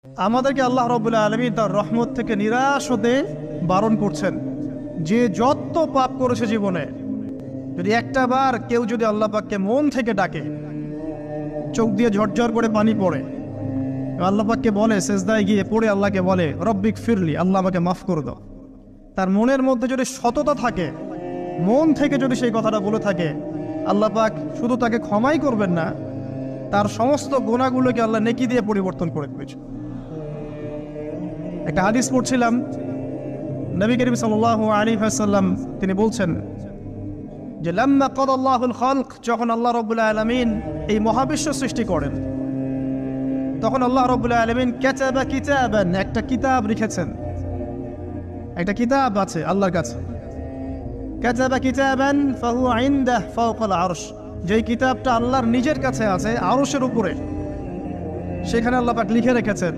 আমাদেরকে আল্লাহ রাব্বুল আলামিন তার রহমত থেকে নিরাশ হতে বারণ করছেন। যে যত পাপ করেছে জীবনে, যদি একটা বার কেউ যদি আল্লাহ পাককে মন থেকে ডাকে, চোখ দিয়ে ঝরঝর করে পানি পড়ে, আল্লাহ পাককে বলে, সেজদায় গিয়ে পড়ে আল্লাহকে বলে রব্বিক ফিরলি, আল্লাহ আমাকে মাফ করে দাও, তার মনের মধ্যে যদি সততা থাকে, মন থেকে যদি সেই কথাটা বলে থাকে, আল্লাহ পাক শুধু তাকে ক্ষমাই করবেন না, তার সমস্ত গুনাহগুলোকে আল্লাহ নেকি দিয়ে পরিবর্তন করে দিয়েছে। একটা হাদিস পড়ছিলাম, নবী করিম সাল্লাল্লাহু আলাইহি ওয়াসাল্লাম তিনি বলছেন যে লাম্মা কাদাল্লাহুল খালক, যখন আল্লাহ রাব্বুল আলামিন এই মহাবিশ্ব সৃষ্টি করেন, তখন আল্লাহ রাব্বুল আলামিন কাতাবা কিতাবান, একটা কিতাব লিখেছেন, একটা কিতাব আছে আল্লাহর কাছে। কাতাবা কিতাবান ফাহুয়া ইনদাহু ফাওকাল আরশ, যেই কিতাবটা আল্লাহর নিজের কাছে আছে, আরশের উপরে, সেখানে আল্লাহ পাক লিখে রেখেছেন